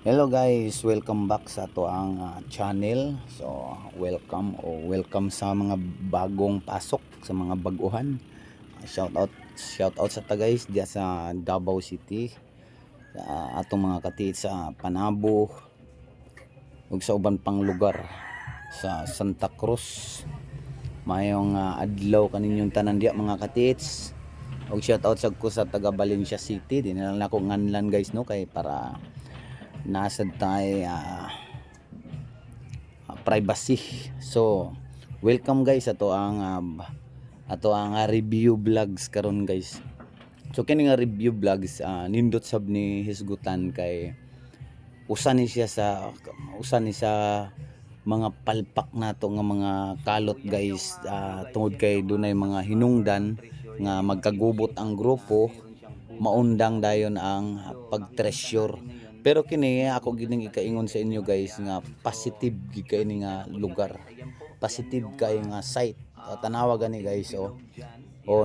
Hello guys, welcome back sa ato ang channel. So, welcome sa mga bagong pasok, sa mga baguhan. Shout out sa ta guys diya sa Davao City, sa atong mga katiit sa Panabo ug sa uban pang lugar sa Santa Cruz. Mayong adlaw kaninyong tanan diya mga katiits. Og shoutout sa ko sa taga Valencia City. Di na lang ako nganlan guys no kay para nasa tayo privacy. So welcome guys ato ang review vlogs karon guys. So kini nga review vlogs nindot sab ni hisgutan kay usan ni sa mga palpak nato nga mga kalot guys, tungod kay dunay mga hinungdan nga magkagubot ang grupo, maundang dayon ang pag-treasure. Pero kini ako gining ikaingon sa inyo guys nga positive gid kay ni nga lugar, positive kay nga site. Tanawa gani guys o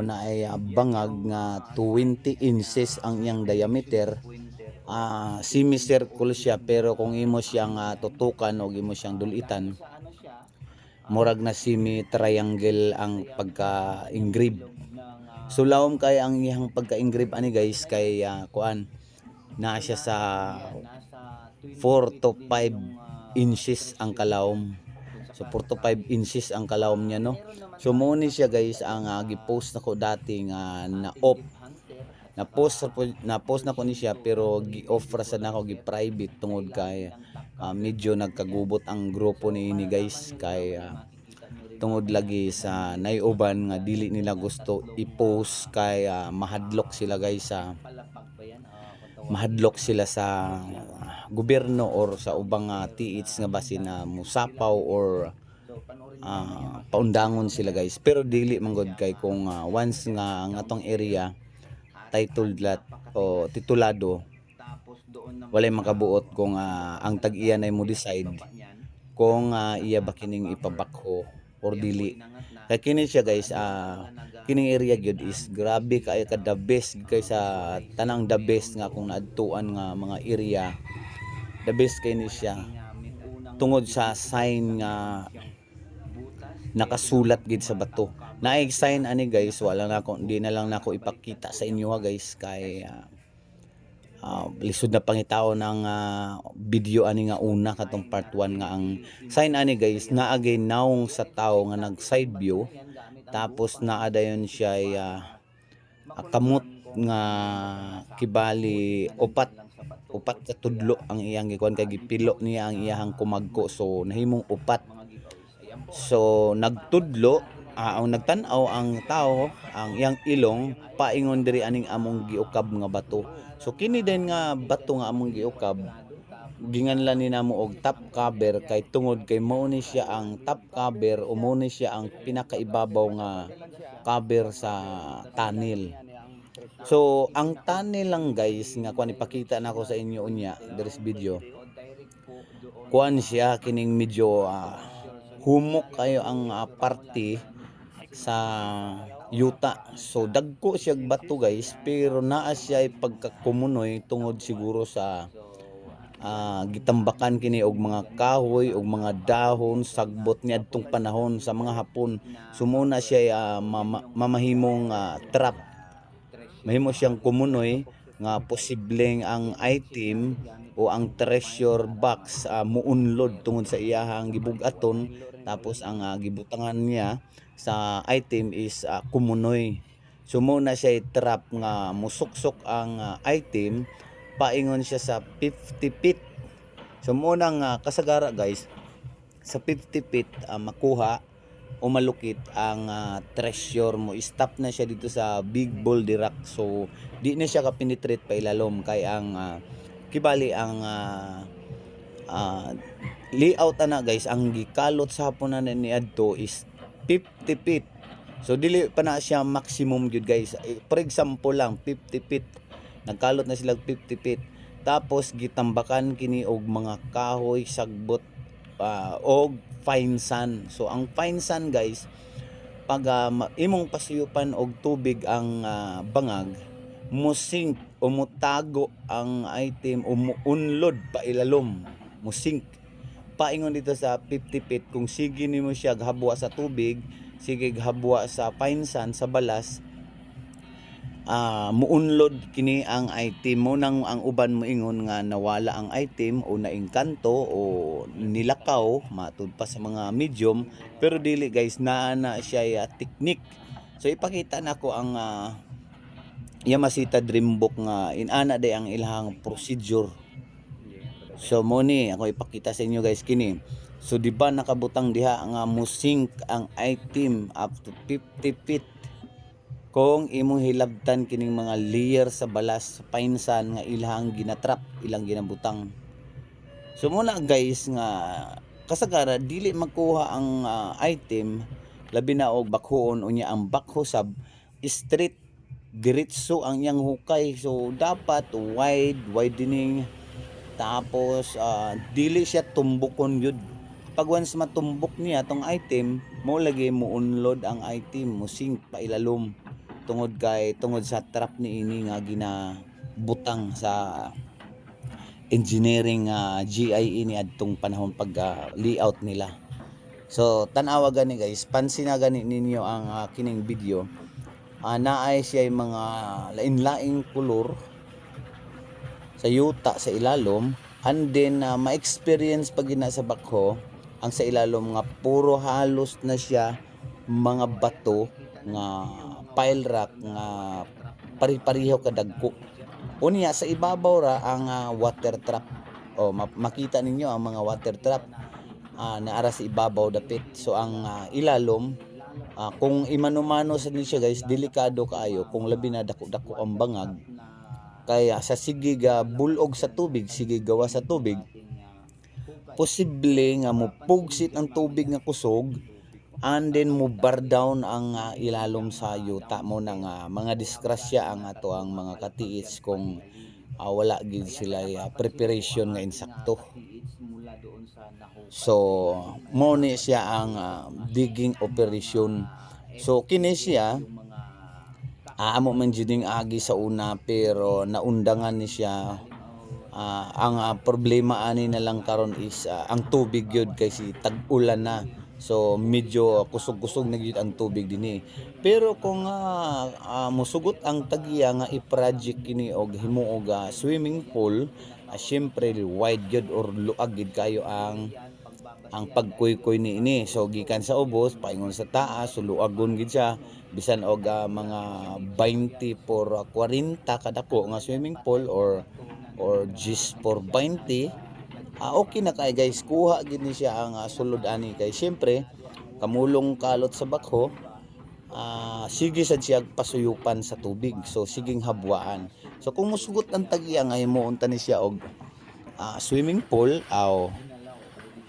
na ay bangag nga 20 inches ang iyang diameter. Semicircle siya, pero kung imo siyang tutukan o imo siyang dulitan, murag na semi-triangle ang pagka-engrave. So lawom kay ang iyang pagka-engrave ani guys kay naa siya sa 4 to 5 inches ang kalawom. So 4 to 5 inches ang kalawom niya no. So mo ni siya guys ang gi-post nako dati nga na-off. Na-post na ko ni siya, pero gi-offer sa nako gi-private tungod kay medyo nagkagubot ang grupo ni guys kay tungod lagi sa naiuban nga dili nila gusto i-post kay mahadlok sila guys mahadlok sila sa gobyerno or sa ubang tiits nga basin na musapaw or paundangon sila guys. Pero dili man gud kay kung once nga ang atong area titled lot o titulado, walay makabuot kung ang tag-iyan ay mo decide kung iya ba kining ipabakho or dili. Kay kini siya guys, kining area gyud is grabe kay ka the best kay sa tanang the best nga kung naadtuan nga mga area. The best kay ni siya tungod sa sign nga nakasulat gid sa bato. Naay sign ani guys, wala na ako, hindi na lang nako ipakita sa inyo guys kay lisod na pangitaw ng video ani nga una katong part 1 nga ang sign ani guys naagay naong sa tao nga nag side view, tapos naa dayon siya kamot nga kibali upat sa tudlo ang iyang gikuan kay gipilo niya ang iyang kumagko, so nahimong upat. So nagtudlo ang nagtan-aw ang tao ang iyang ilong paingon diri aning among giukab nga bato. So kini din nga bato nga among giukab ginganlan ni namo og top cover kay tungod kay mao ni siya ang top cover o mao ni siya ang pinakaibabaw nga cover sa tunnel. So ang tunnel lang guys nga kuan ipakita nako sa inyo unya diri sa video, kuan siya kining medyo humok kayo ang parte sa yuta. So dagko siya bato guys, pero naa siya pagkakumunoy tungod siguro sa gitambakan kini og mga kahoy og mga dahon sagbot niadtong panahon sa mga Hapon. Sumuna siya mamahimong trap, mahimo siyang kumunoy nga posibleng ang item o ang treasure box muunlod tungod sa iyahang gibug-aton, tapos ang gibutangan niya sa item is kumunoy. So muna siya trap nga musuksok ang item paingon siya sa 50 feet. So muna nga kasagara guys sa 50 feet makuha o malukit ang treasure mo, stop na siya dito sa Big Boulder Rock. So di na siya ka-penetrate pa ilalom kay ang kibali ang layout ana guys, ang gikalot sa hapon na ni adto is 50 feet. So dili pa na siya maximum jud guys. For example lang 50 feet, nagkalot na sila 50 feet, tapos gitambakan kini og mga kahoy sagbot og fine sand. So ang fine sand guys, pag imong pasuyupan og tubig ang bangag, mo sink umutago ang item, umuunlod pa ilalom, musink paingon dito sa 50 feet. Kung sige nimo siya gahabwa sa tubig, sige gahabwa sa fine sand sa balas, muunlod kini ang item mo. Nang ang uban mo ingon nga nawala ang item o naingkanto o nilakaw matud pa sa mga medium, pero dili guys, naa na siya technique. So ipakita nako ang Yamasita Dreambook nga inana day ang ilahang procedure. So mo ni ako ipakita sa inyo guys kini. So di ba nakabutang diha nga musink ang item up to 50 feet. Kung imong hilabtan kining mga layer sa balas sa painsan nga ilahang ginatrap, ilang ginabutang. So muna guys nga kasagara dili magkuha ang item labi na og bakhoon unya ang bakho sab straight diretso ang iyang hukay. So dapat widening, tapos dili siya tumbukon yun. Pag once matumbok niya tong item, mo lagi mo unload ang item, mo sink pa ilalom tungod sa trap ni ini nga ginabutang sa engineering GIE ni adtong panahon pag layout nila. So tan-awa gani guys, pansin na gani ninyo ang kining video. Naay siya yung mga lain-laing kulor sa yuta sa ilalom, and then ma-experience pag gina sa bakho ang sa ilalom nga puro halos na siya mga bato nga pile rock nga pari-pariho kadagko. Unya sa ibabaw ra ang water trap. Makita ninyo ang mga water trap naara sa ibabaw dapit. So ang ilalom, kung imano-mano sa siya guys, delikado kaayo kung labi na dako-dako ang bangag. Kaya sa sige bulog sa tubig, sige gawa sa tubig, posible nga mo pugsit ang tubig nga kusog, and then mo bar down ang ilalom sa yuta mo ng mga disgrasya ang ato ang mga katiits kung wala gid sila preparation nga insakto. So mo ni siya ang digging operation. So kini siya amo man juding agi sa una, pero naundangan ni siya. Ang problema ani na lang karon is ang tubig yun kasi tag-ulan na. So medyo kusog-kusog na gyud ang tubig dinhi. Pero kung musugot ang tagiya nga i-project kini og himuog swimming pool, syempre wide gyud or luag gid kayo ang pagkuy-kuy niini. So gikan sa ubos paingon sa taas, so luagon gid siya bisan og mga 20 por 40 kadako nga swimming pool or just for 20. Okay na kay guys, kuha gid ni siya ang sulod ani kay syempre kamulong kalot sa bakho. Sige sad siya pasuyupan sa tubig, so siging habwaan. So kung musugot ang tagiya nga himuon ni siya og swimming pool,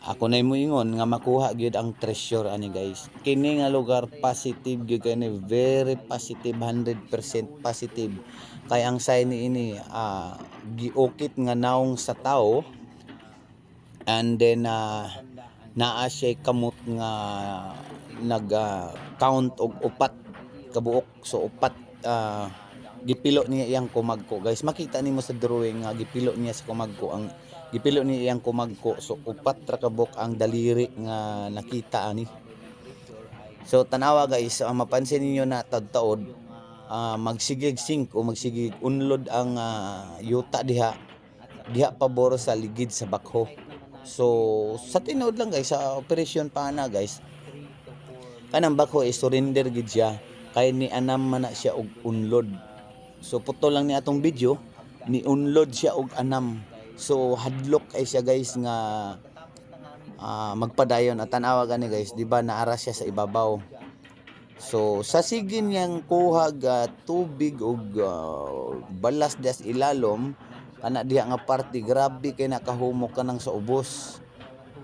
ako na mo ingon nga makuha gyud ang treasure ani guys. Kini nga lugar positive gyud kani, very positive, 100% positive. Kay ang sign ni ini giukit nga naong sa tao, and then naa siya kamot nga nag count og upat kabuok. So upat gipilo niya iyang kumagko guys. Makita nimo sa drawing nga gipilo niya sa kumagko, ang gipilo niya iyang kumagko. So upat ra kabuk ang daliri nga nakita ani. So tanawa guys, mapansin niyo na tagtaod magsigig sink o magsigig unlod ang yuta diha pabor sa ligid sa bakho. So sa tinuod lang guys, sa operasyon pa na guys, kanang bakho is surrender gid siya kay ni anam man na siya og unlod. So puto lang ni atong video, ni unlod siya og anam. So hadlok ay siya guys nga magpadayon at tanawa gani guys, di ba naara siya sa ibabaw. So sa sigin yang kuhag tubig og balas das ilalom kana diha nga parte, grabe kay nakahumok kanang sa ubos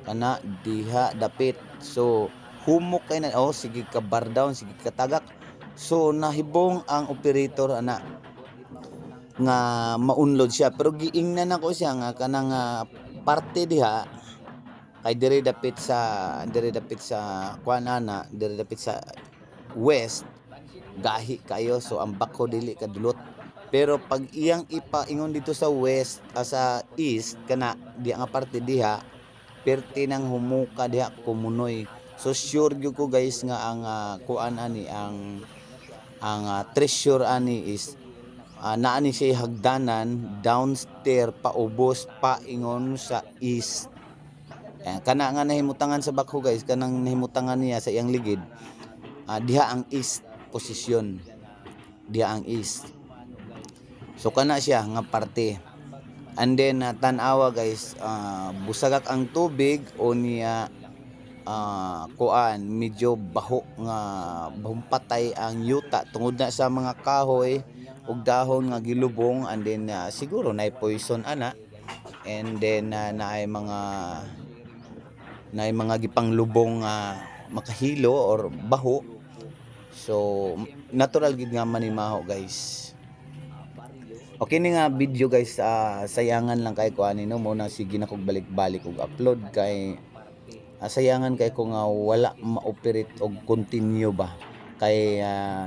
kana diha dapit. So humok kay na, sige ka bar down, sige ka tagak. So nahibong ang operator ana nga maunlod siya, pero giingnan ako siya nga kanang parte diha kay dire dapit sa kuanana, dire dapit sa west gahi kayo. So ang bakho dili kadulot, Pero pag iyang ipaingon dito sa west, sa east kana di nga parte diha, perti nang humuka diha kumunoy. So sure gyud ko guys nga ang kuan ani ang treasure ani is naa ni siya hagdanan downstairs paubos paingon sa east. Kana nga nahimutangan sa bakho guys, kanang nahimutangan niya sa iyang ligid. Diha ang east posisyon. Diha ang east. So kana siya nga parte. And then tan-awa guys, busagak ang tubig o niya kuan medyo baho nga patay ang yuta tungod na sa mga kahoy ug dahon nga gilubong, and then siguro nay poison ana, and then naay mga gipanglubong makahilo or baho. So natural gid nga manimaho guys. Okay ni nga video guys, sayangan lang kay ko ani no mo na sige na kog balik-balik og upload kay sayangan kay ko nga wala ma-operate og continue ba kay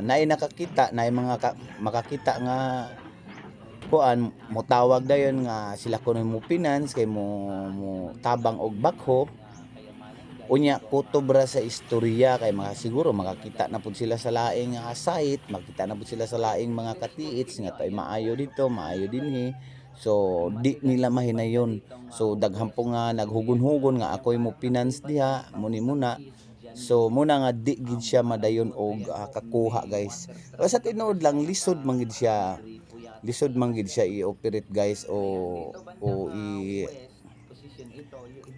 naay nakakita naay mga makakita nga kuan mo tawag dayon nga sila kuno mo finance kay mo tabang og bakho unya kutobra sa istorya kay siguro makakita na pud sila sa laing site, makita na pud sila sa laing mga katiits nga tay maayo dito maayo dinhi. So di nila mahinayon. So daghan po nga naghugon-hugon nga ako'y mo finance diha muni muna. So muna nga di gid siya madayon og kakuha guys. Sa tinuod lang lisod man gid siya. Lisod man gid siya i-operate guys o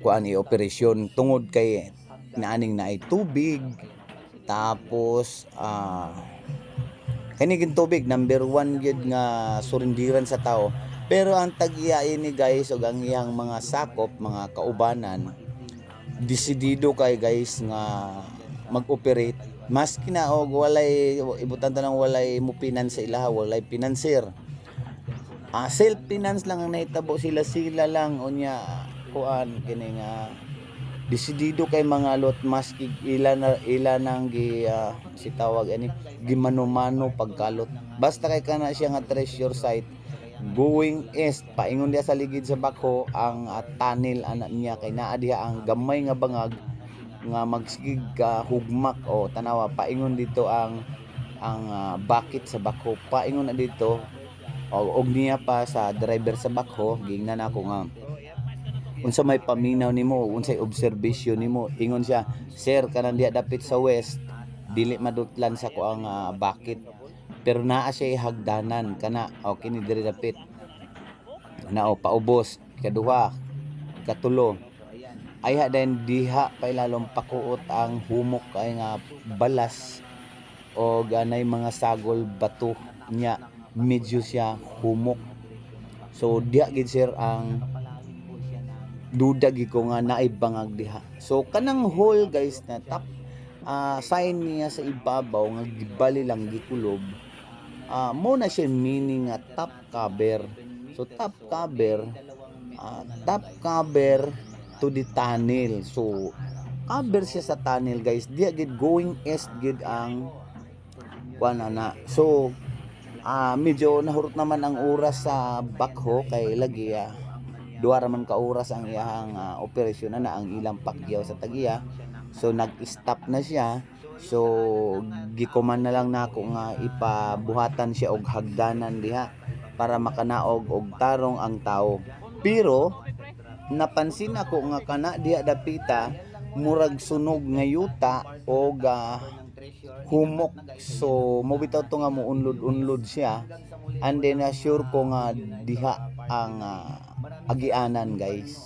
kuan i-operasyon tungod kay naaning naay tubig. Tapos kani gid tubig number 1 gid nga surindiran sa tao. Pero ang tag-iya ini guys ug ang iyang mga sakop, mga kaubanan, desidido kay guys nga mag-operate maski na og walay ibutan ta nang walay mo finance sa ilaha, walay financier. Self finance lang ang nahitabo sila lang unya kuan kini nga desidido kay mga lot maski ila nang si tawag ani gimano-mano pagkalot. Basta kay kana siya nga treasure site going east paingon diha sa ligid sa bakho ang tunnel ana niya kay naa diha ang gamay nga bangag nga magsigig hugmak o tanawa paingon dito ang bakit sa bakho paingon na dito og niya pa sa driver sa bakho gingnan ako nga unsa may paminaw nimo unsay observation nimo ingon siya sir kanang diha dapit sa west dili madutlan sa ko ang bakit pero naa siya hagdanan kana okay ni diri dapit na paubos kaduha katulo ay din diha pa ilalom pakuot ang humok kay nga balas o ganay mga sagol bato nya medyo siya humok. So diha gid sir ang duda gid ko nga naay bangag diha. So kanang hole guys na top sign niya sa ibabaw nga gibali lang gikulob. Mo na siya meaning nga top cover. So top cover to the tunnel. So cover siya sa tunnel guys. Di gid going east gid ang kuan na. So medyo nahurot naman ang oras sa bakho kay lagi duha ra man ka oras ang iyang operasyon na ang ilang pagyaw sa tagiya. So nag-stop na siya. So gikuman na lang nako nga ipabuhatan siya og hagdanan diha para makanaog og tarong ang tao. Pero napansin ako nga kana diha dapita murag sunog nga yuta og humok. So mo bitaw to nga muunlod-unlod siya, and then sure ko nga diha ang agianan guys.